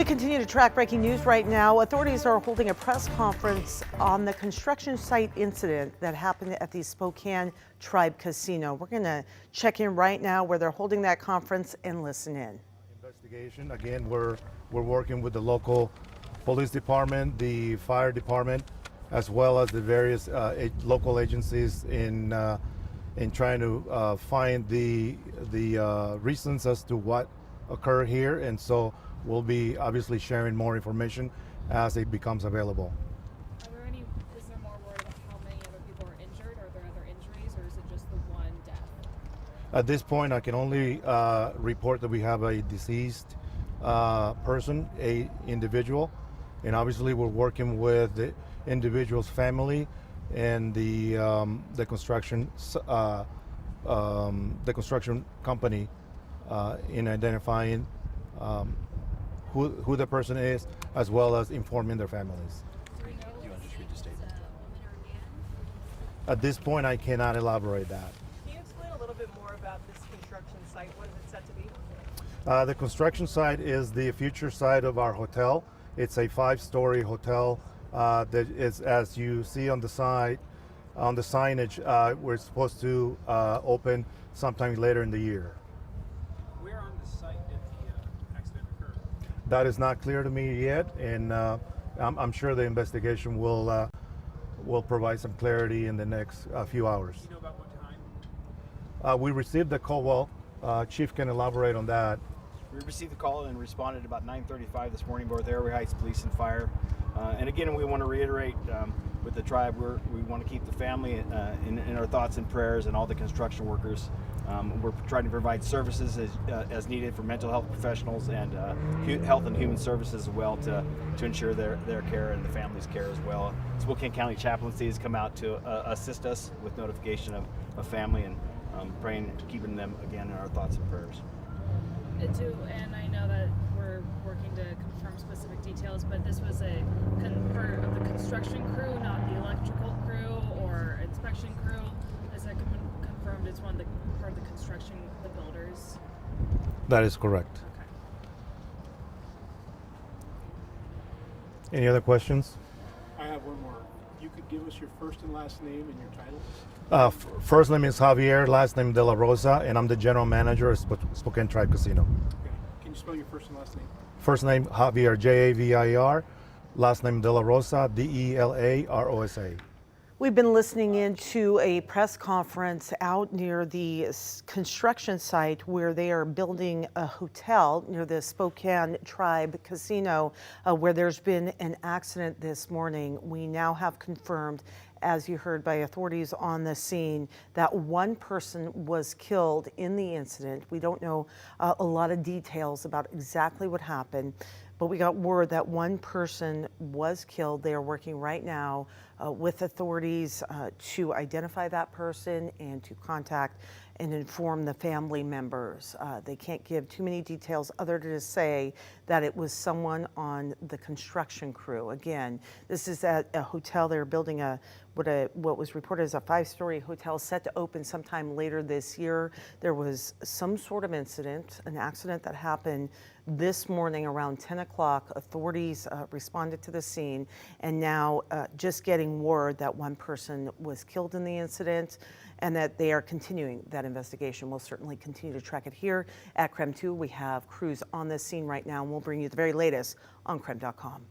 continue to track breaking news right now. Authorities are holding a press conference on the construction site incident that happened at the Spokane Tribe Casino. We're going to check in right now where they're holding that conference and listen in. Investigation. Again, we're working with the local police department, the fire department, as well as the various local agencies in trying to find the reasons as to what occurred here, and so we'll be obviously sharing more information as it becomes available. Is there more word about how many other people are injured? Are there other injuries, or is it just the one death? At this point, I can only report that we have a deceased person, a individual, and obviously we're working with the individual's family and the construction company in identifying who the person is, as well as informing their families. Do you want to just read the statement? At this point, I cannot elaborate that. Can you explain a little bit more about this construction site? What is it set to be? The construction site is the future site of our hotel. It's a 5-story hotel that is, as you see on the side, on the signage, we're supposed to open sometime later in the year. Where on the site did the accident occur? That is not clear to me yet, and I'm sure the investigation will provide some clarity in the next few hours. Do you know about what time? We received the call. Well, Chief can elaborate on that. We received the call and responded about 9:35 this morning both Airway Heights Police and Fire. And again, we want to reiterate with the tribe, we want to keep the family in our thoughts and prayers, and all the construction workers. We're trying to provide services as needed for mental health professionals and health and human services as well to ensure their care and the family's care as well. Spokane County Chaplaincy has come out to assist us with notification of family, and praying, keeping them again in our thoughts and prayers. And I know that we're working to confirm specific details, but this was a of the construction crew, not the electrical crew or inspection crew. Is that confirmed? It's one of the part of the construction, the builders. That is correct. Okay. Any other questions? I have one more. You could give us your first and last name and your title? First name is Javier, last name De La Rosa, and I'm the general manager of Spokane Tribe Casino. Okay. Can you spell your first and last name? First name Javier, Javier, last name De La Rosa, Delarosa. We've been listening into a press conference out near the construction site where they are building a hotel near the Spokane Tribe Casino, where there's been an accident this morning. We now have confirmed, as you heard by authorities on the scene, that one person was killed in the incident. We don't know a lot of details about exactly what happened, but we got word that one person was killed. They are working right now with authorities to identify that person and to contact and inform the family members. They can't give too many details other than to say that it was someone on the construction crew. Again, this is at a hotel. They're building what was reported as a 5-story hotel set to open sometime later this year. There was some sort of incident, an accident that happened this morning around 10 o'clock. Authorities responded to the scene, and now just getting word that one person was killed in the incident and that they are continuing that investigation. We'll certainly continue to track it here at KREM 2. We have crews on this scene right now, and we'll bring you the very latest on KREM.com.